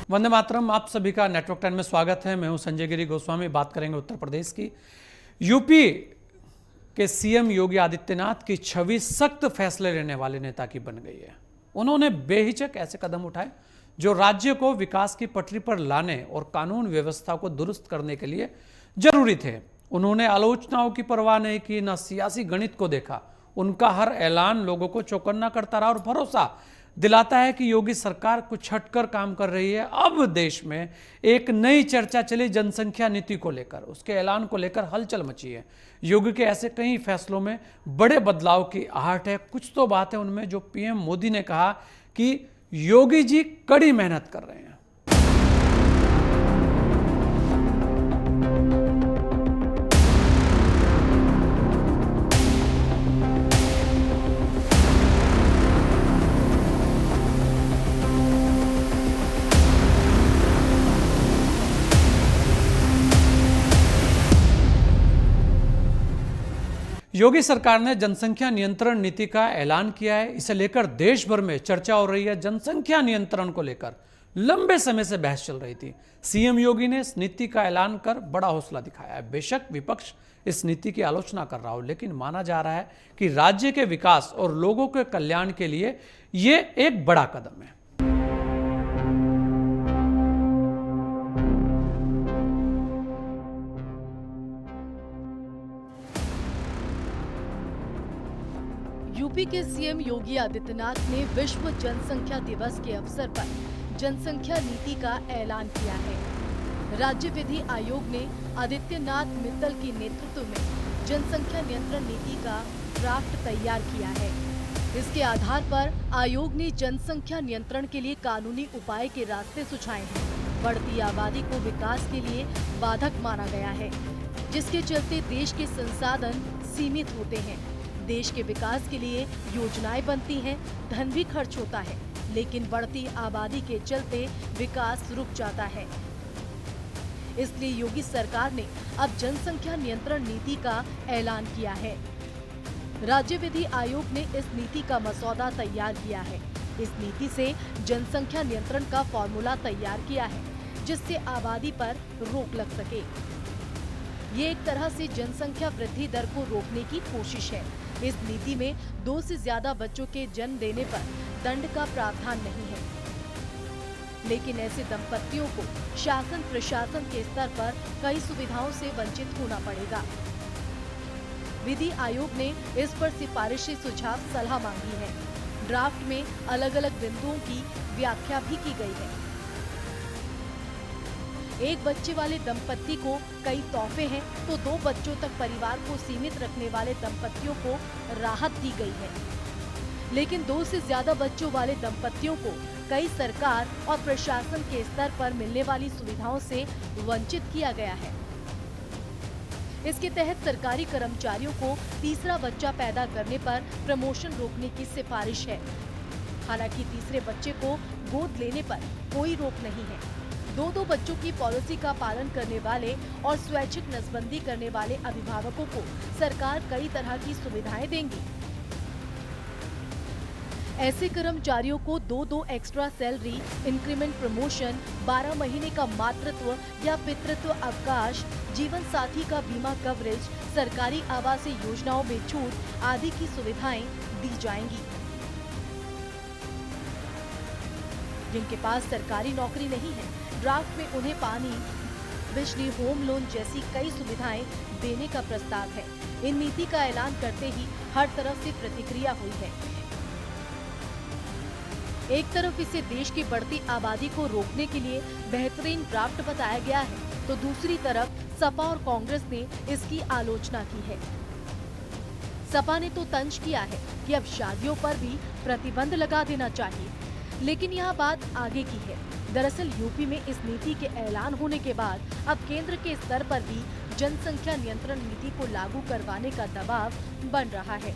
वंदे मातरम। आप सभी का नेटवर्क 10 में स्वागत है। मैं हूं संजय गिरी गोस्वामी। बात करेंगे उत्तर प्रदेश की। यूपी के सीएम योगी आदित्यनाथ की छवि सख्त फैसले लेने वाले नेता की बन गई है। उन्होंने बेहिचक ऐसे कदम उठाए जो राज्य को विकास की पटरी पर लाने और कानून व्यवस्था को दुरुस्त करने के लिए जरूरी थे। उन्होंने आलोचनाओं की परवाह नहीं की, न सियासी गणित को देखा। उनका हर ऐलान लोगों को चौकन्ना करता रहा और भरोसा दिलाता है कि योगी सरकार कुछ हटकर काम कर रही है। अब देश में एक नई चर्चा चली जनसंख्या नीति को लेकर। उसके ऐलान को लेकर हलचल मची है। योगी के ऐसे कई फैसलों में बड़े बदलाव की आहट है। कुछ तो बात है उनमें जो पीएम मोदी ने कहा कि योगी जी कड़ी मेहनत कर रहे हैं। योगी सरकार ने जनसंख्या नियंत्रण नीति का ऐलान किया है। इसे लेकर देश भर में चर्चा हो रही है। जनसंख्या नियंत्रण को लेकर लंबे समय से बहस चल रही थी। सीएम योगी ने इस नीति का ऐलान कर बड़ा हौसला दिखाया है। बेशक विपक्ष इस नीति की आलोचना कर रहा हो, लेकिन माना जा रहा है कि राज्य के विकास और लोगों के कल्याण के लिए यह एक बड़ा कदम है। यूपी के सीएम योगी आदित्यनाथ ने विश्व जनसंख्या दिवस के अवसर पर जनसंख्या नीति का ऐलान किया है। राज्य विधि आयोग ने आदित्यनाथ मित्तल के नेतृत्व में जनसंख्या नियंत्रण नीति का ड्राफ्ट तैयार किया है। इसके आधार पर आयोग ने जनसंख्या नियंत्रण के लिए कानूनी उपाय के रास्ते सुझाए हैं। बढ़ती आबादी को विकास के लिए बाधक माना गया है, जिसके चलते देश के संसाधन सीमित होते हैं। देश के विकास के लिए योजनाएं बनती हैं, धन भी खर्च होता है, लेकिन बढ़ती आबादी के चलते विकास रुक जाता है। इसलिए योगी सरकार ने अब जनसंख्या नियंत्रण नीति का ऐलान किया है। राज्य विधि आयोग ने इस नीति का मसौदा तैयार किया है। इस नीति से जनसंख्या नियंत्रण का फॉर्मूला तैयार किया है, जिससे आबादी पर रोक लग सके। ये एक तरह से जनसंख्या वृद्धि दर को रोकने की कोशिश है। इस नीति में 2 से ज्यादा बच्चों के जन्म देने पर दंड का प्रावधान नहीं है, लेकिन ऐसे दंपतियों को शासन प्रशासन के स्तर पर कई सुविधाओं से वंचित होना पड़ेगा। विधि आयोग ने इस पर सिफारिशी सुझाव सलाह मांगी है। ड्राफ्ट में अलग अलग बिंदुओं की व्याख्या भी की गई है। एक बच्चे वाले दंपत्ति को कई तोहफे हैं, तो 2 बच्चों तक परिवार को सीमित रखने वाले दंपत्तियों को राहत दी गई है। लेकिन 2 से ज्यादा बच्चों वाले दंपत्तियों को कई सरकार और प्रशासन के स्तर पर मिलने वाली सुविधाओं से वंचित किया गया है। इसके तहत सरकारी कर्मचारियों को तीसरा बच्चा पैदा करने पर प्रमोशन रोकने की सिफारिश है। हालांकि तीसरे बच्चे को गोद लेने पर कोई रोक नहीं है। 2 बच्चों की पॉलिसी का पालन करने वाले और स्वैच्छिक नसबंदी करने वाले अभिभावकों को सरकार कई तरह की सुविधाएं देंगी। ऐसे कर्मचारियों को 2 एक्स्ट्रा सैलरी, इंक्रीमेंट, प्रमोशन, 12 महीने का मातृत्व या पितृत्व अवकाश, जीवन साथी का बीमा कवरेज, सरकारी आवासीय योजनाओं में छूट आदि की सुविधाएं दी जाएंगी। जिनके पास सरकारी नौकरी नहीं है, ड्राफ्ट में उन्हें पानी, बिजली, होम लोन जैसी कई सुविधाएं देने का प्रस्ताव है। इन नीति का ऐलान करते ही हर तरफ से प्रतिक्रिया हुई है। एक तरफ इसे देश की बढ़ती आबादी को रोकने के लिए बेहतरीन ड्राफ्ट बताया गया है, तो दूसरी तरफ सपा और कांग्रेस ने इसकी आलोचना की है। सपा ने तो तंज किया है कि अब शादियों पर भी प्रतिबंध लगा देना चाहिए, लेकिन यह बात आगे की है। दरअसल यूपी में इस नीति के ऐलान होने के बाद अब केंद्र के स्तर पर भी जनसंख्या नियंत्रण नीति को लागू करवाने का दबाव बन रहा है।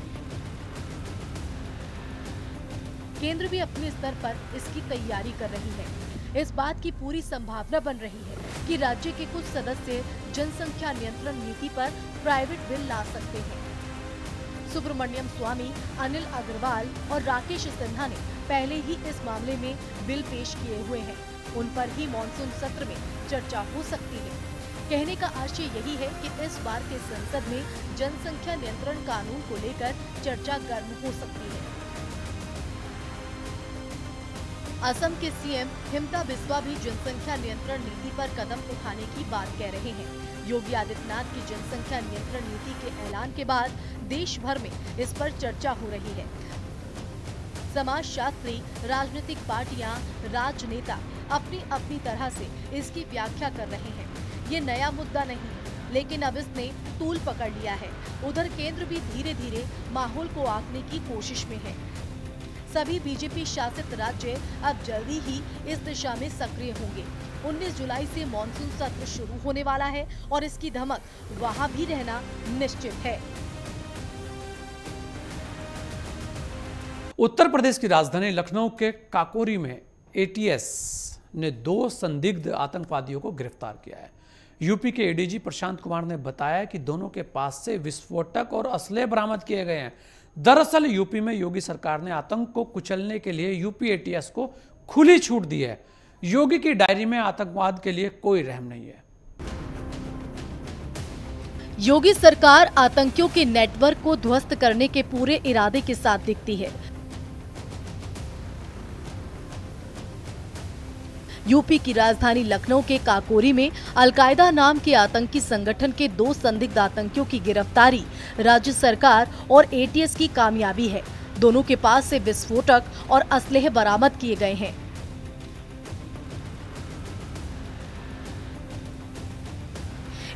केंद्र भी अपने स्तर पर इसकी तैयारी कर रही है। इस बात की पूरी संभावना बन रही है कि राज्य के कुछ सदस्य जनसंख्या नियंत्रण नीति पर प्राइवेट बिल ला सकते हैं। सुब्रमण्यम स्वामी, अनिल अग्रवाल और राकेश सिन्हा ने पहले ही इस मामले में बिल पेश किए हुए हैं। उन पर ही मॉनसून सत्र में चर्चा हो सकती है। कहने का आशय यही है कि इस बार के संसद में जनसंख्या नियंत्रण कानून को लेकर चर्चा गर्म हो सकती है। असम के सीएम हिमंता बिस्वा भी जनसंख्या नियंत्रण नीति पर कदम उठाने की बात कह रहे हैं। योगी आदित्यनाथ की जनसंख्या नियंत्रण नीति के ऐलान के बाद देश भर में इस पर चर्चा हो रही है। समाजशास्त्री, राजनीतिक पार्टियां, राजनेता अपनी अपनी तरह से इसकी व्याख्या कर रहे हैं। ये नया मुद्दा नहीं है, लेकिन अब इसने तूल पकड़ लिया है। उधर केंद्र भी धीरे धीरे माहौल को आंकने की कोशिश में है। सभी बीजेपी शासित राज्य अब जल्दी ही इस दिशा में सक्रिय होंगे। 19 जुलाई से मॉनसून सत्र शुरू होने वाला है और इसकी धमक वहां भी रहना निश्चित है। उत्तर प्रदेश की राजधानी लखनऊ के काकोरी में एटीएस ने 2 संदिग्ध आतंकवादियों को गिरफ्तार किया है। यूपी के एडीजी प्रशांत कुमार ने बताया कि दोनों के पास से विस्फोटक और असले बरामद किए गए हैं। दरअसल यूपी में योगी सरकार ने आतंक को कुचलने के लिए यूपी एटीएस को खुली छूट दी है। योगी की डायरी में आतंकवाद के लिए कोई रहम नहीं है। योगी सरकार आतंकियों के नेटवर्क को ध्वस्त करने के पूरे इरादे के साथ दिखती है। यूपी की राजधानी लखनऊ के काकोरी में अलकायदा नाम के आतंकी संगठन के 2 संदिग्ध आतंकियों की गिरफ्तारी राज्य सरकार और एटीएस की कामयाबी है। दोनों के पास से विस्फोटक और असलहे बरामद किए गए हैं।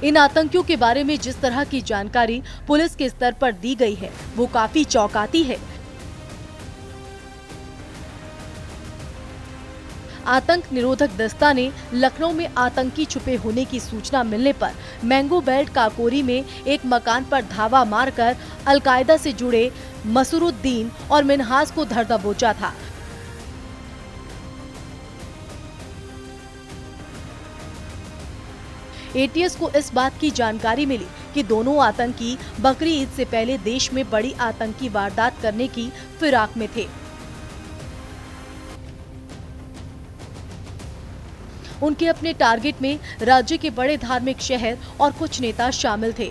इन आतंकियों के बारे में जिस तरह की जानकारी पुलिस के स्तर पर दी गई है, वो काफी चौंकाती है। आतंक निरोधक दस्ता ने लखनऊ में आतंकी छुपे होने की सूचना मिलने पर मैंगो बेल्ट काकोरी में एक मकान पर धावा मारकर अलकायदा से जुड़े मसरूद्दीन और मिनहास को धर दबोचा था। एटीएस को इस बात की जानकारी मिली कि दोनों आतंकी बकरी ईद से पहले देश में बड़ी आतंकी वारदात करने की फिराक में थे। उनके अपने टारगेट में राज्य के बड़े धार्मिक शहर और कुछ नेता शामिल थे।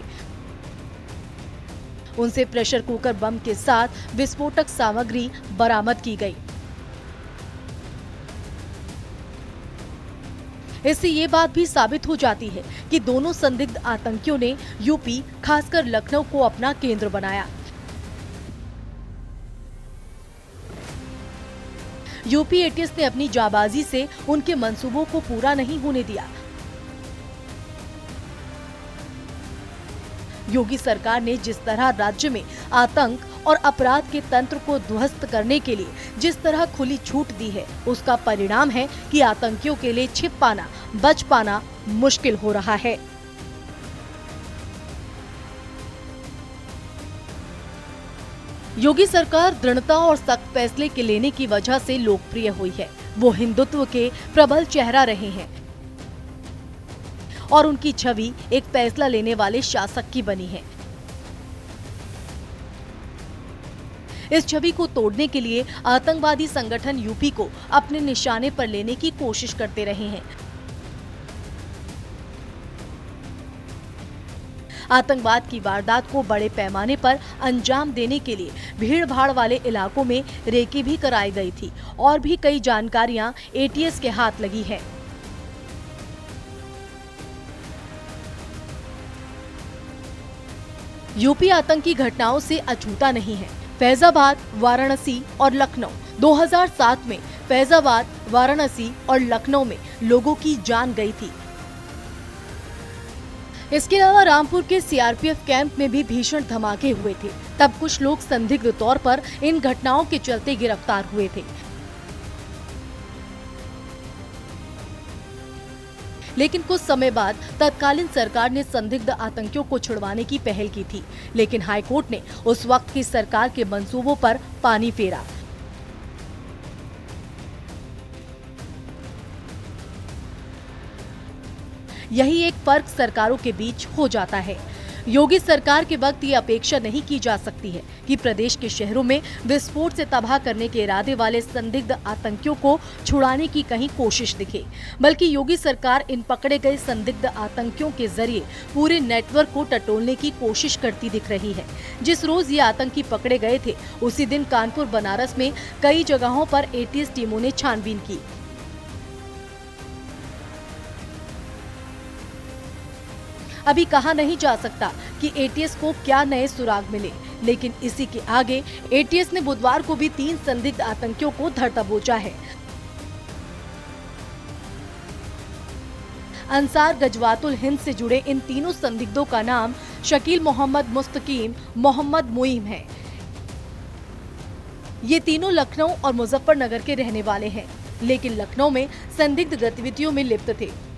उनसे प्रेशर कुकर बम के साथ विस्फोटक सामग्री बरामद की गई। इससे ये बात भी साबित हो जाती है कि दोनों संदिग्ध आतंकियों ने यूपी, खासकर लखनऊ को अपना केंद्र बनाया। यूपी एटीएस ने अपनी जाबाजी से उनके मंसूबों को पूरा नहीं होने दिया। योगी सरकार ने जिस तरह राज्य में आतंक और अपराध के तंत्र को ध्वस्त करने के लिए जिस तरह खुली छूट दी है, उसका परिणाम है कि आतंकियों के लिए छिप पाना, बच पाना मुश्किल हो रहा है। योगी सरकार दृढ़ता और सख्त फैसले के लेने की वजह से लोकप्रिय हुई है। वो हिंदुत्व के प्रबल चेहरा रहे हैं और उनकी छवि एक फैसला लेने वाले शासक की बनी है। इस छवि को तोड़ने के लिए आतंकवादी संगठन यूपी को अपने निशाने पर लेने की कोशिश करते रहे हैं। आतंकवाद की वारदात को बड़े पैमाने पर अंजाम देने के लिए भीड़ भाड़ वाले इलाकों में रेकी भी कराई गई थी और भी कई जानकारियां एटीएस के हाथ लगी है। यूपी आतंकी घटनाओं से अछूता नहीं है। फैजाबाद, वाराणसी और लखनऊ 2007 में फैजाबाद, वाराणसी और लखनऊ में लोगों की जान गई थी। इसके अलावा रामपुर के सीआरपीएफ कैंप में भी भीषण धमाके हुए थे। तब कुछ लोग संदिग्ध तौर पर इन घटनाओं के चलते गिरफ्तार हुए थे। लेकिन कुछ समय बाद तत्कालीन सरकार ने संदिग्ध आतंकियों को छुड़वाने की पहल की थी, लेकिन हाईकोर्ट ने उस वक्त की सरकार के मंसूबों पर पानी फेरा। यही एक फर्क सरकारों के बीच हो जाता है। योगी सरकार के वक्त ये अपेक्षा नहीं की जा सकती है कि प्रदेश के शहरों में विस्फोट से तबाह करने के इरादे वाले संदिग्ध आतंकियों को छुड़ाने की कहीं कोशिश दिखे, बल्कि योगी सरकार इन पकड़े गए संदिग्ध आतंकियों के जरिए पूरे नेटवर्क को टटोलने की कोशिश करती दिख रही है। जिस रोज ये आतंकी पकड़े गए थे, उसी दिन कानपुर, बनारस में कई जगहों पर एटीएस टीमों ने छानबीन की। अभी कहा नहीं जा सकता कि एटीएस को क्या नए सुराग मिले, लेकिन इसी के आगे एटीएस ने बुधवार को भी 3 संदिग्ध आतंकियों को धर दबोचा है। अंसार गजवातुल हिंद से जुड़े इन तीनों संदिग्धों का नाम शकील मोहम्मद, मुस्तकीम मोहम्मद, मुईम है। ये तीनों लखनऊ और मुजफ्फरनगर के रहने वाले हैं, लेकिन लखनऊ में संदिग्ध गतिविधियों में लिप्त थे।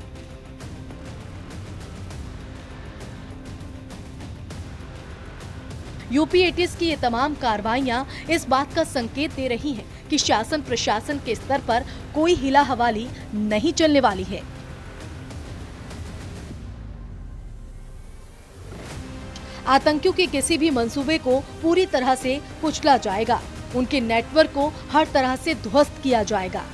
यूपी एटीएस की ये तमाम कार्रवाइयां इस बात का संकेत दे रही हैं कि शासन प्रशासन के स्तर पर कोई हिला हवाली नहीं चलने वाली है। आतंकियों के किसी भी मंसूबे को पूरी तरह से कुचला जाएगा, उनके नेटवर्क को हर तरह से ध्वस्त किया जाएगा।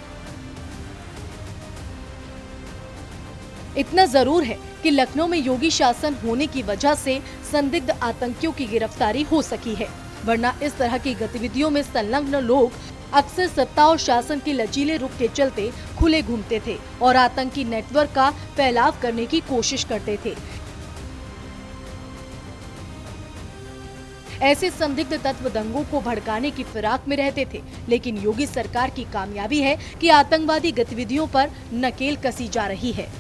इतना जरूर है कि लखनऊ में योगी शासन होने की वजह से संदिग्ध आतंकियों की गिरफ्तारी हो सकी है, वरना इस तरह की गतिविधियों में संलग्न लोग अक्सर सत्ता और शासन के लचीले रुख के चलते खुले घूमते थे और आतंकी नेटवर्क का फैलाव करने की कोशिश करते थे। ऐसे संदिग्ध तत्व दंगों को भड़काने की फिराक में रहते थे, लेकिन योगी सरकार की कामयाबी है कि आतंकवादी गतिविधियों पर नकेल कसी जा रही है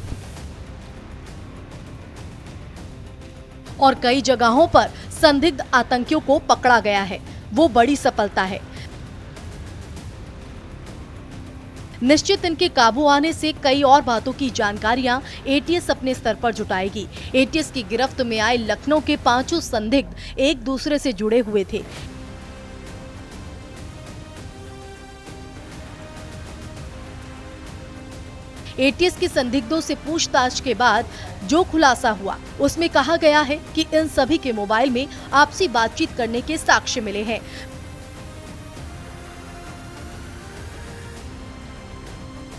और कई जगहों पर संदिग्ध आतंकियों को पकड़ा गया है। वो बड़ी सफलता है। निश्चित इनके काबू आने से कई और बातों की जानकारियां एटीएस अपने स्तर पर जुटाएगी। एटीएस की गिरफ्त में आए लखनऊ के 5 संदिग्ध एक दूसरे से जुड़े हुए थे। एटीएस के संदिग्धों से पूछताछ के बाद जो खुलासा हुआ, उसमें कहा गया है कि इन सभी के मोबाइल में आपसी बातचीत करने के साक्ष्य मिले हैं।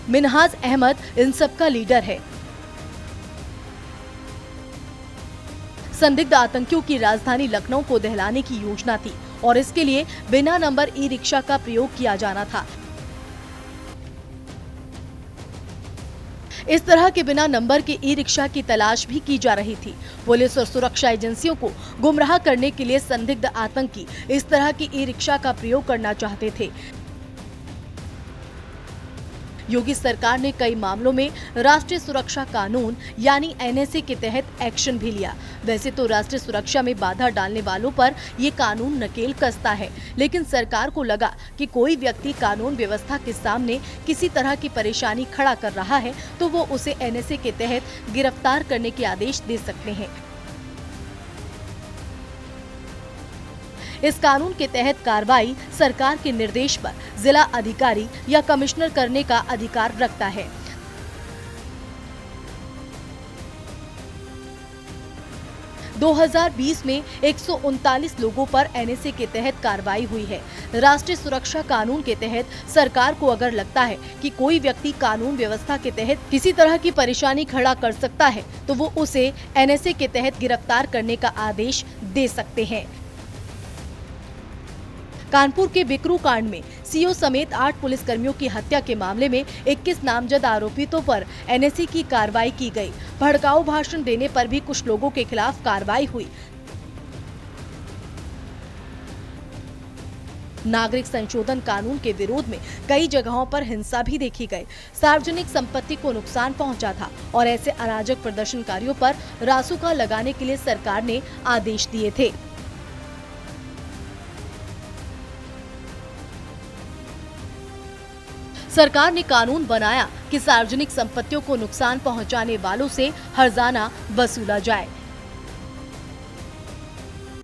मिनहाज अहमद इन सब का लीडर है। संदिग्ध आतंकियों की राजधानी लखनऊ को दहलाने की योजना थी और इसके लिए बिना नंबर ई रिक्शा का प्रयोग किया जाना था। इस तरह के बिना नंबर के ई रिक्शा की तलाश भी की जा रही थी। पुलिस और सुरक्षा एजेंसियों को गुमराह करने के लिए संदिग्ध आतंकी इस तरह की ई रिक्शा का प्रयोग करना चाहते थे। योगी सरकार ने कई मामलों में राष्ट्रीय सुरक्षा कानून यानी एनएसए के तहत एक्शन भी लिया। वैसे तो राष्ट्रीय सुरक्षा में बाधा डालने वालों पर ये कानून नकेल कसता है, लेकिन सरकार को लगा कि कोई व्यक्ति कानून व्यवस्था के सामने किसी तरह की परेशानी खड़ा कर रहा है तो वो उसे एनएसए के तहत गिरफ्तार करने के आदेश दे सकते हैं। इस कानून के तहत कार्रवाई सरकार के निर्देश पर जिला अधिकारी या कमिश्नर करने का अधिकार रखता है। – 2020 में 139 लोगों पर एनएसए के तहत कार्रवाई हुई है। राष्ट्रीय सुरक्षा कानून के तहत सरकार को अगर लगता है कि कोई व्यक्ति कानून व्यवस्था के तहत किसी तरह की परेशानी खड़ा कर सकता है तो वो उसे एनएसए के तहत गिरफ्तार करने का आदेश दे सकते हैं। कानपुर के बिकरू कांड में सीओ समेत 8 पुलिसकर्मियों की हत्या के मामले में 21 नामजद आरोपितों पर एनएसए की कार्रवाई की गई। भड़काऊ भाषण देने पर भी कुछ लोगों के खिलाफ कार्रवाई हुई। नागरिक संशोधन कानून के विरोध में कई जगहों पर हिंसा भी देखी गई। सार्वजनिक संपत्ति को नुकसान पहुंचा था और ऐसे अराजक प्रदर्शनकारियों पर रासुका लगाने के लिए सरकार ने आदेश दिए थे। सरकार ने कानून बनाया कि सार्वजनिक संपत्तियों को नुकसान पहुंचाने वालों से हर्जाना वसूला जाए।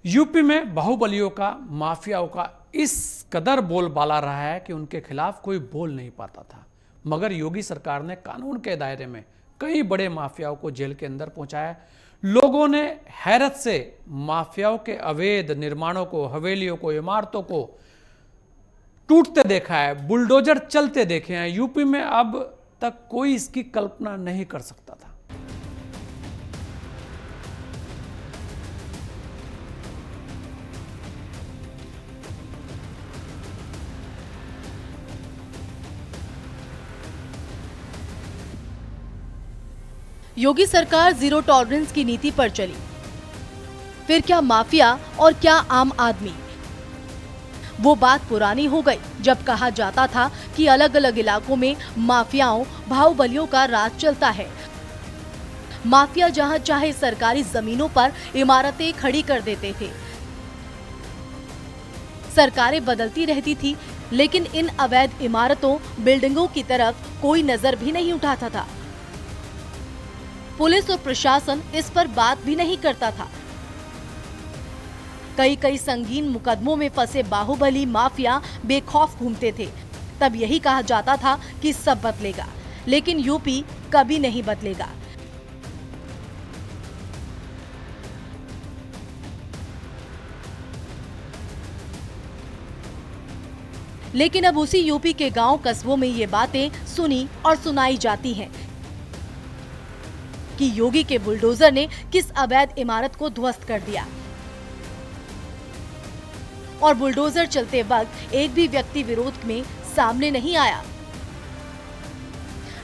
यूपी में बाहुबलियों का, माफियाओं का इस कदर बोलबाला रहा है कि उनके खिलाफ कोई बोल नहीं पाता था, मगर योगी सरकार ने कानून के दायरे में कई बड़े माफियाओं को जेल के अंदर पहुंचाया। लोगों ने हैरत से माफियाओं के अवैध निर्माणों को, हवेलियों को, इमारतों को टूटते देखा है, बुलडोजर चलते देखे हैं। यूपी में अब तक कोई इसकी कल्पना नहीं कर सकता था। योगी सरकार जीरो टॉलरेंस की नीति पर चली। फिर क्या माफिया और क्या आम आदमी? वो बात पुरानी हो गई जब कहा जाता था कि अलग अलग इलाकों में माफियाओं, बाहुबलियों का राज चलता है। माफिया जहां चाहे सरकारी जमीनों पर इमारतें खड़ी कर देते थे। सरकारें बदलती रहती थी, लेकिन इन अवैध इमारतों, बिल्डिंगों की तरफ कोई नजर भी नहीं उठाता था। पुलिस और प्रशासन इस पर बात भी नहीं करता था। कई संगीन मुकदमों में फंसे बाहुबली माफिया बेखौफ घूमते थे। तब यही कहा जाता था कि सब बदलेगा, लेकिन यूपी कभी नहीं बदलेगा। लेकिन अब उसी यूपी के गांव कस्बों में ये बातें सुनी और सुनाई जाती हैं कि योगी के बुलडोजर ने किस अवैध इमारत को ध्वस्त कर दिया। और बुलडोजर चलते वक्त एक भी व्यक्ति विरोध में सामने नहीं आया।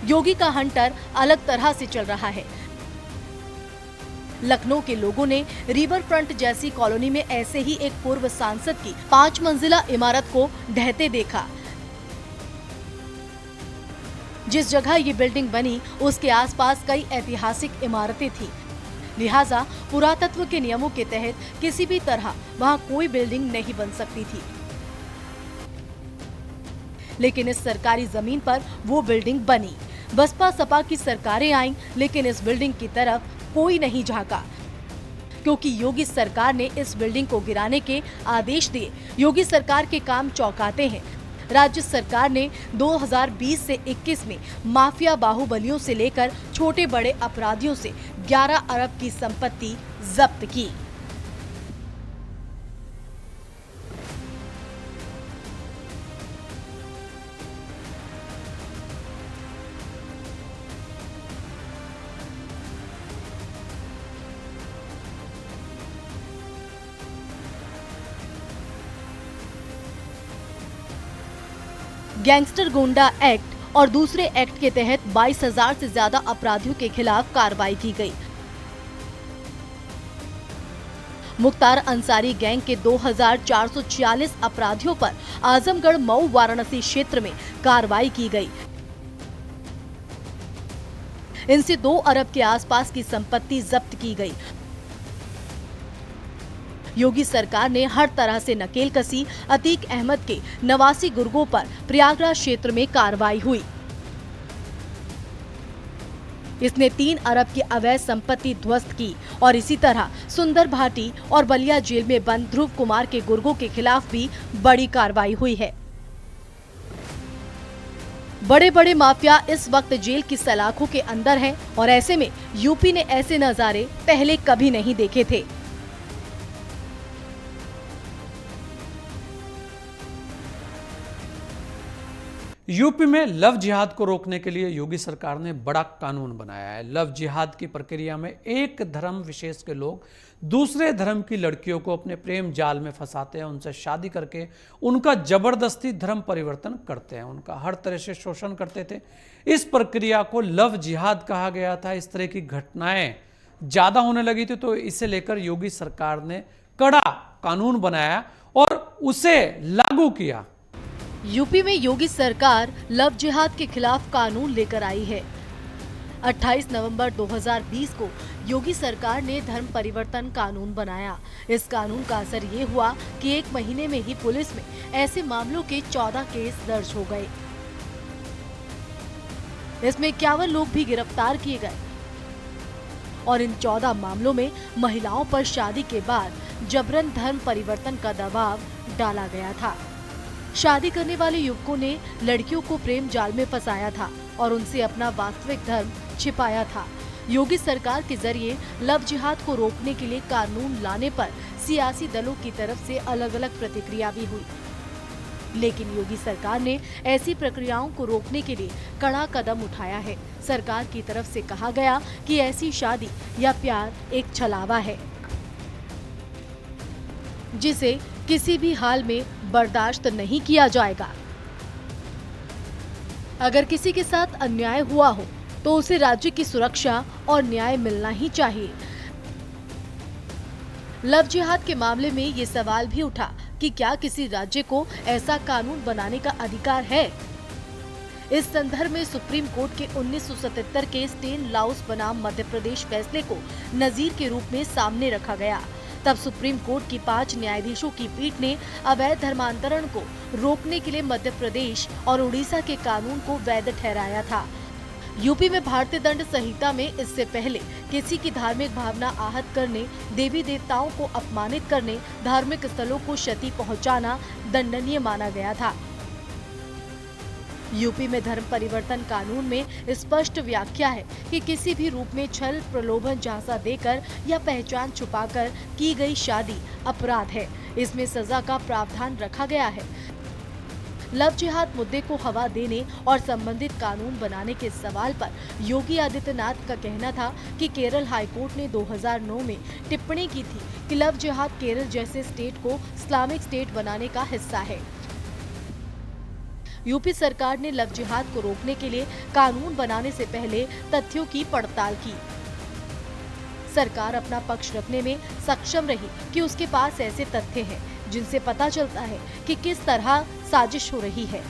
योगी का हंटर अलग तरह से चल रहा है। लखनऊ के लोगों ने रिवर फ्रंट जैसी कॉलोनी में ऐसे ही एक पूर्व सांसद की 5 मंजिला इमारत को ढहते देखा। जिस जगह ये बिल्डिंग बनी उसके आसपास कई ऐतिहासिक इमारतें थी, लिहाजा पुरातत्व के नियमों के तहत किसी भी तरह वहां कोई बिल्डिंग नहीं बन सकती थी। लेकिन इस सरकारी जमीन पर वो बिल्डिंग बनी। बसपा सपा की सरकारें आईं, लेकिन इस बिल्डिंग की तरफ कोई नहीं झांका, क्योंकि योगी सरकार ने इस बिल्डिंग को गिराने के आदेश दिए। योगी सरकार के काम चौंकाते हैं। राज्य सरकार ने 2020 से 21 में माफिया, बाहुबलियों से लेकर छोटे बड़े अपराधियों से 11 अरब की संपत्ति जब्त की। गैंगस्टर गुंडा एक्ट और दूसरे एक्ट के तहत 22,000 से ज्यादा अपराधियों के खिलाफ कार्रवाई की गई। मुख्तार अंसारी गैंग के 2,446 अपराधियों पर आजमगढ़, मऊ, वाराणसी क्षेत्र में कार्रवाई की गई। इनसे 2 अरब के आसपास की संपत्ति जब्त की गई। योगी सरकार ने हर तरह से नकेल कसी। अतीक अहमद के 89 गुर्गों पर प्रयागराज क्षेत्र में कार्रवाई हुई। इसने 3 अरब की अवैध संपत्ति ध्वस्त की और इसी तरह सुंदर भाटी और बलिया जेल में बंद ध्रुव कुमार के गुर्गों के खिलाफ भी बड़ी कार्रवाई हुई है। बड़े बड़े माफिया इस वक्त जेल की सलाखों के अंदर हैं और ऐसे में यूपी ने ऐसे नजारे पहले कभी नहीं देखे थे। यूपी में लव जिहाद को रोकने के लिए योगी सरकार ने बड़ा कानून बनाया है। लव जिहाद की प्रक्रिया में एक धर्म विशेष के लोग दूसरे धर्म की लड़कियों को अपने प्रेम जाल में फंसाते हैं, उनसे शादी करके उनका जबरदस्ती धर्म परिवर्तन करते हैं, उनका हर तरह से शोषण करते थे। इस प्रक्रिया को लव जिहाद कहा गया था। इस तरह की घटनाएं ज्यादा होने लगी थी, तो इसे लेकर योगी सरकार ने कड़ा कानून बनाया और उसे लागू किया। यूपी में योगी सरकार लव जिहाद के खिलाफ कानून लेकर आई है। 28 नवंबर 2020 को योगी सरकार ने धर्म परिवर्तन कानून बनाया। इस कानून का असर ये हुआ कि 1 महीने में ही पुलिस में ऐसे मामलों के 14 केस दर्ज हो गए। इसमें 51 लोग भी गिरफ्तार किए गए और इन 14 मामलों में महिलाओं पर शादी के बाद जबरन धर्म परिवर्तन का दबाव डाला गया था। शादी करने वाले युवकों ने लड़कियों को प्रेम जाल में फंसाया था और उनसे अपना वास्तविक धर्म छिपाया था। योगी सरकार के जरिए लव जिहाद को रोकने के लिए कानून लाने पर सियासी दलों की तरफ से अलग अलग प्रतिक्रिया भी हुई, लेकिन योगी सरकार ने ऐसी प्रक्रियाओं को रोकने के लिए कड़ा कदम उठाया है। सरकार की तरफ से कहा गया कि ऐसी शादी या प्यार एक छलावा है जिसे किसी भी हाल में बर्दाश्त नहीं किया जाएगा। अगर किसी के साथ अन्याय हुआ हो तो उसे राज्य की सुरक्षा और न्याय मिलना ही चाहिए। लव जिहाद के मामले में ये सवाल भी उठा कि क्या किसी राज्य को ऐसा कानून बनाने का अधिकार है। इस संदर्भ में सुप्रीम कोर्ट के 1977 के स्टेन लाउस बनाम मध्य प्रदेश फैसले को नजीर के रूप में सामने रखा गया। तब सुप्रीम कोर्ट की 5 न्यायाधीशों की पीठ ने अवैध धर्मांतरण को रोकने के लिए मध्य प्रदेश और उड़ीसा के कानून को वैध ठहराया था। यूपी में भारतीय दंड संहिता में इससे पहले किसी की धार्मिक भावना आहत करने, देवी देवताओं को अपमानित करने, धार्मिक स्थलों को क्षति पहुंचाना दंडनीय माना गया था। यूपी में धर्म परिवर्तन कानून में स्पष्ट व्याख्या है कि किसी भी रूप में छल, प्रलोभन, झांसा देकर या पहचान छुपाकर की गई शादी अपराध है। इसमें सजा का प्रावधान रखा गया है। लव जिहाद मुद्दे को हवा देने और संबंधित कानून बनाने के सवाल पर योगी आदित्यनाथ का कहना था कि केरल हाईकोर्ट ने 2009 में टिप्पणी की थी कि लव जिहाद केरल जैसे स्टेट को इस्लामिक स्टेट बनाने का हिस्सा है। यूपी सरकार ने लव जिहाद को रोकने के लिए कानून बनाने से पहले तथ्यों की पड़ताल की। सरकार अपना पक्ष रखने में सक्षम रही कि उसके पास ऐसे तथ्य हैं जिनसे पता चलता है कि किस तरह साजिश हो रही है।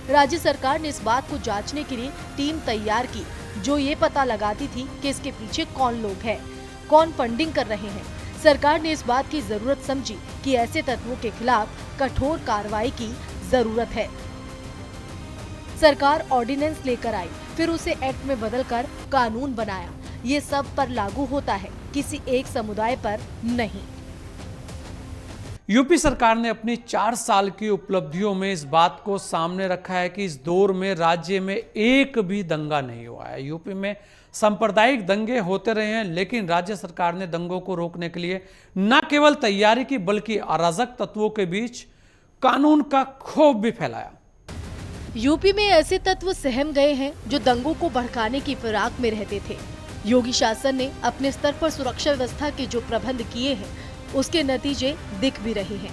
राज्य सरकार ने इस बात को जांचने के लिए टीम तैयार की जो ये पता लगाती थी कि इसके पीछे कौन लोग हैं, कौन फंडिंग कर रहे हैं। सरकार ने इस बात की जरूरत समझी कि ऐसे तत्वों के खिलाफ कठोर कार्रवाई की जरूरत है। सरकार ऑर्डिनेंस लेकर आई, फिर उसे एक्ट में बदलकर कानून बनाया। ये सब पर लागू होता है, किसी एक समुदाय पर नहीं। यूपी सरकार ने अपनी 4 साल की उपलब्धियों में इस बात को सामने रखा है कि इस दौर में राज्य में एक भी दंगा नहीं हुआ है। यूपी में सांप्रदायिक दंगे होते रहे हैं, लेकिन राज्य सरकार ने दंगों को रोकने के लिए न केवल तैयारी की बल्कि अराजक तत्वों के बीच कानून का खौफ भी फैलाया। यूपी में ऐसे तत्व सहम गए हैं जो दंगों को भड़काने की फिराक में रहते थे। योगी शासन ने अपने स्तर पर सुरक्षा व्यवस्था के जो प्रबंध किए हैं उसके नतीजे दिख भी रहे हैं।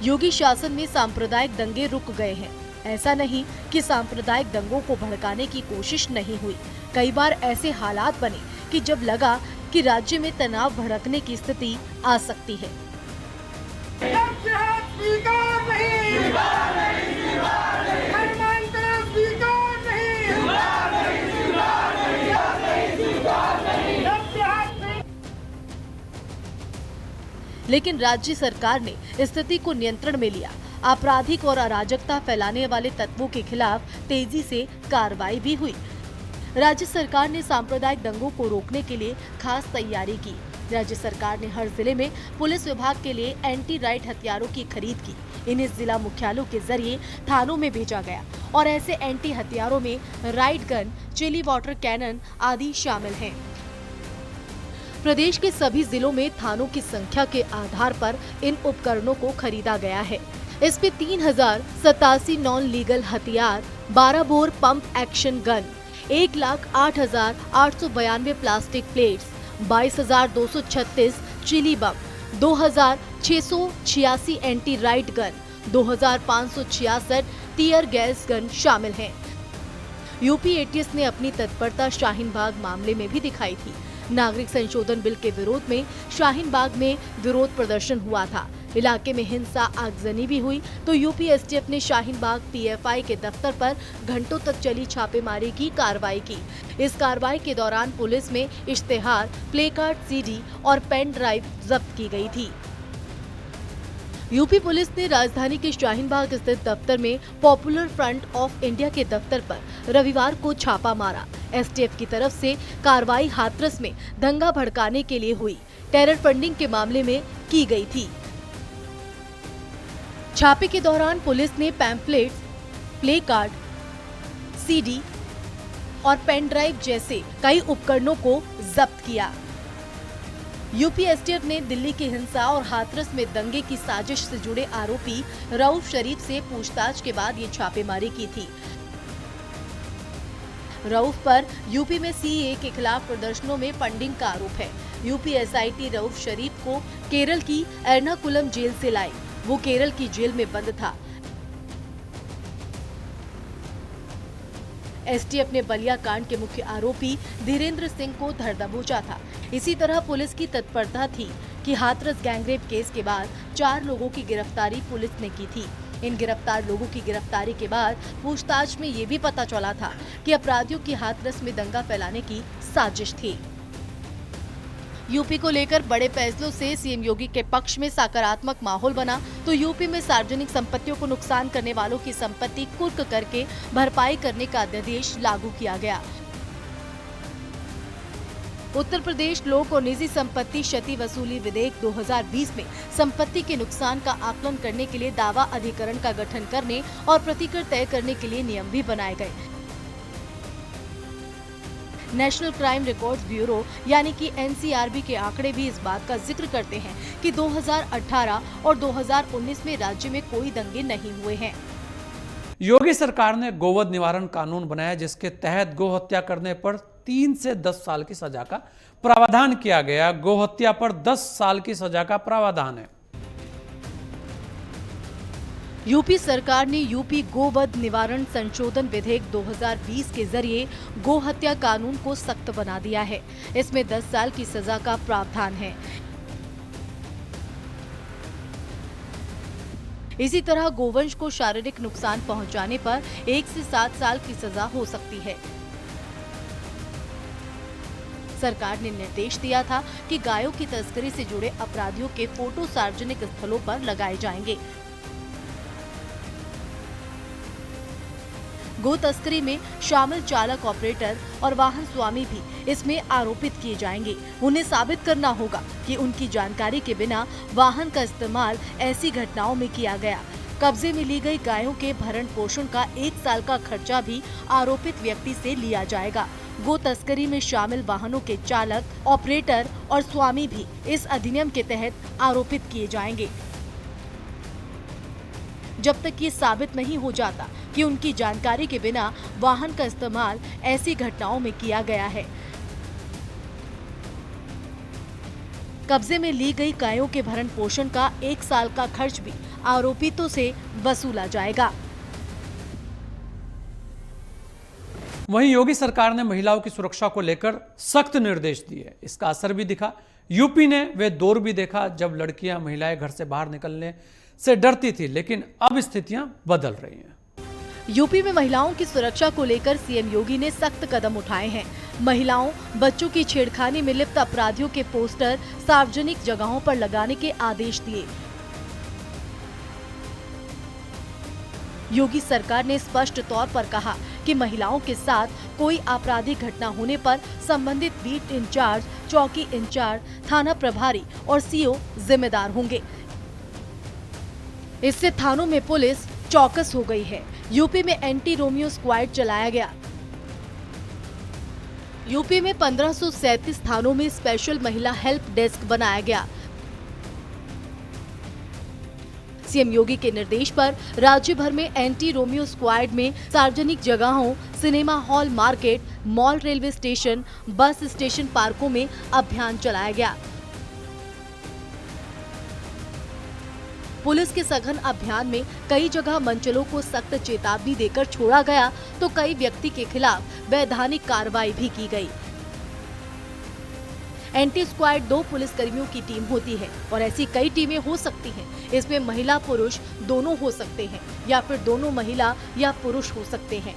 योगी शासन में सांप्रदायिक दंगे रुक गए हैं। ऐसा नहीं कि सांप्रदायिक दंगों को भड़काने की कोशिश नहीं हुई। कई बार ऐसे हालात बने कि जब लगा कि राज्य में तनाव भड़कने की स्थिति आ सकती है। लेकिन राज्य सरकार ने स्थिति को नियंत्रण में लिया। आपराधिक और अराजकता फैलाने वाले तत्वों के खिलाफ तेजी से कार्रवाई भी हुई। राज्य सरकार ने सांप्रदायिक दंगों को रोकने के लिए खास तैयारी की। राज्य सरकार ने हर जिले में पुलिस विभाग के लिए एंटी राइट हथियारों की खरीद की। इन्हें जिला मुख्यालयों के जरिए थानों में भेजा गया और ऐसे एंटी हथियारों में riot gun, chilli water cannon आदि शामिल हैं। प्रदेश के सभी जिलों में थानों की संख्या के आधार पर इन उपकरणों को खरीदा गया है। इसमें 3087 नॉन लीगल हथियार, 12 bore pump action gun, 1,08,892 plastic plates, 22,236 chilli bomb, 2,686 anti riot gun, 2,566 tear gas gun शामिल हैं। यूपी एटीएस ने अपनी तत्परता शाहीन बाग मामले में भी दिखाई थी। नागरिक संशोधन बिल के विरोध में शाहीन बाग में विरोध प्रदर्शन हुआ था। इलाके में हिंसा, आगजनी भी हुई तो यूपी एसटीएफ ने शाहीन बाग पीएफआई के दफ्तर पर घंटों तक चली छापेमारी की कार्रवाई की। इस कार्रवाई के दौरान पुलिस में इश्तेहार, प्ले कार्ड, सीडी और पेन ड्राइव जब्त की गई थी। यूपी पुलिस ने राजधानी के शाहीन बाग स्थित दफ्तर में पॉपुलर फ्रंट ऑफ इंडिया के दफ्तर पर रविवार को छापा मारा। एसटीएफ की तरफ से कार्रवाई हाथरस में दंगा भड़काने के लिए हुई, टेरर फंडिंग के मामले में की गई थी। छापे के दौरान पुलिस ने पैम्फलेट्स, प्ले कार्ड, सीडी, और पेन ड्राइव जैसे कई उपकरणों को जब्त किया। यूपी एसटीएफ ने दिल्ली की हिंसा और हाथरस में दंगे की साजिश से जुड़े आरोपी रऊफ शरीफ से पूछताछ के बाद ये छापेमारी की थी। रऊफ पर यूपी में सीएए के खिलाफ प्रदर्शनों में फंडिंग का आरोप है। यूपी एसआईटी रऊफ शरीफ को केरल की एर्नाकुलम जेल से लाई। वो केरल की जेल में बंद था। एसटीएफ ने बलिया कांड के मुख्य आरोपी धीरेन्द्र सिंह को धर दबोचा था। इसी तरह पुलिस की तत्परता थी कि हाथरस गैंगरेप केस के बाद 4 लोगों की गिरफ्तारी पुलिस ने की थी। इन गिरफ्तार लोगों की गिरफ्तारी के बाद पूछताछ में ये भी पता चला था कि अपराधियों की हाथरस में दंगा फैलाने की साजिश थी। यूपी को लेकर बड़े फैसलों से सीएम योगी के पक्ष में सकारात्मक माहौल बना तो यूपी में सार्वजनिक संपत्तियों को नुकसान करने वालों की संपत्ति कुर्क करके भरपाई करने का अध्यादेश लागू किया गया। उत्तर प्रदेश लोक और निजी संपत्ति क्षति वसूली विधेयक 2020 में संपत्ति के नुकसान का आकलन करने के लिए दावा अधिकरण का गठन करने और प्रतिकर तय करने के लिए नियम भी बनाए गए। नेशनल क्राइम रिकॉर्ड्स ब्यूरो यानी कि एनसीआरबी के आंकड़े भी इस बात का जिक्र करते हैं कि 2018 और 2019 में राज्य में कोई दंगे नहीं हुए हैं। योगी सरकार ने गोवध निवारण कानून बनाया जिसके तहत गोहत्या करने पर 3 से 10 साल की सजा का प्रावधान किया गया। गोहत्या पर 10 साल की सजा का प्रावधान है। यूपी सरकार ने यूपी गोवध निवारण संशोधन विधेयक 2020 के जरिए गो हत्या कानून को सख्त बना दिया है। इसमें 10 साल की सजा का प्रावधान है। इसी तरह गोवंश को शारीरिक नुकसान पहुंचाने पर 1 से 7 साल की सजा हो सकती है। सरकार ने निर्देश दिया था कि गायों की तस्करी से जुड़े अपराधियों के फोटो सार्वजनिक स्थलों पर लगाए जाएंगे। गो तस्करी में शामिल चालक, ऑपरेटर और वाहन स्वामी भी इसमें आरोपित किए जाएंगे। उन्हें साबित करना होगा कि उनकी जानकारी के बिना वाहन का इस्तेमाल ऐसी घटनाओं में किया गया। कब्जे में ली गई गायों के भरण पोषण का 1 साल का खर्चा भी आरोपित व्यक्ति से लिया जाएगा। गो तस्करी में शामिल वाहनों के चालक, ऑपरेटर और स्वामी भी इस अधिनियम के तहत आरोपित किए जाएंगे जब तक ये साबित नहीं हो जाता कि उनकी जानकारी के बिना वाहन का इस्तेमाल ऐसी घटनाओं में किया गया है। कब्जे में ली गई गायों के भरण पोषण का 1 साल का खर्च भी आरोपितों से वसूला जाएगा। वहीं योगी सरकार ने महिलाओं की सुरक्षा को लेकर सख्त निर्देश दिए। इसका असर भी दिखा। यूपी ने वे दौर भी देखा जब लड़कियां, महिलाएं घर से बाहर निकलने से डरती थी, लेकिन अब स्थितियां बदल रही हैं। यूपी में महिलाओं की सुरक्षा को लेकर सीएम योगी ने सख्त कदम उठाए हैं। महिलाओं, बच्चों की छेड़खानी में लिप्त अपराधियों के पोस्टर सार्वजनिक जगहों पर लगाने के आदेश दिए। योगी सरकार ने स्पष्ट तौर पर कहा कि महिलाओं के साथ कोई आपराधिक घटना होने पर संबंधित बीट इंचार्ज, चौकी इंचार्ज, थाना प्रभारी और सीओ जिम्मेदार होंगे। इससे थानों में पुलिस चौकस हो गई है। यूपी में एंटी रोमियो स्क्वाड चलाया गया। यूपी में 1537 थानों में स्पेशल महिला हेल्प डेस्क बनाया गया। सीएम योगी के निर्देश पर राज्य भर में एंटी रोमियो स्क्वाड में सार्वजनिक जगहों, cinema hall, market, mall, railway station, bus station, पार्कों में अभियान चलाया गया। पुलिस के सघन अभियान में कई जगह मंचलों को सख्त चेतावनी देकर छोड़ा गया तो कई व्यक्ति के खिलाफ वैधानिक कार्रवाई भी की गई। एंटी स्क्वाड 2 पुलिसकर्मियों की टीम होती है और ऐसी कई टीमें हो सकती हैं। इसमें महिला पुरुष दोनों हो सकते हैं या फिर दोनों महिला या पुरुष हो सकते हैं।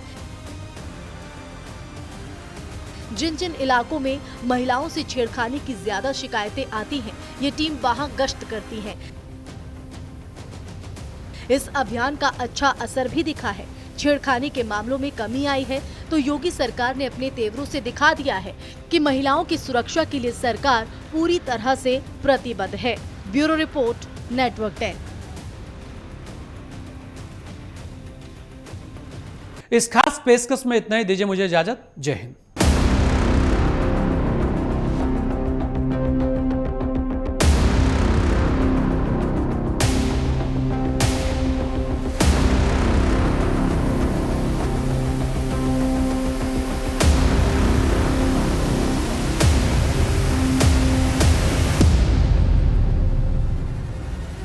जिन जिन इलाकों में महिलाओं से छेड़खानी की ज्यादा शिकायतें आती हैं, ये टीम वहां गश्त करती है। इस अभियान का अच्छा असर भी दिखा है। छेड़खानी के मामलों में कमी आई है तो योगी सरकार ने अपने तेवरों से दिखा दिया है कि महिलाओं की सुरक्षा के लिए सरकार पूरी तरह से प्रतिबद्ध है। Bureau report, network 10। इस खास पेशकश में इतना ही, दीजिए मुझे इजाजत। जय हिंद।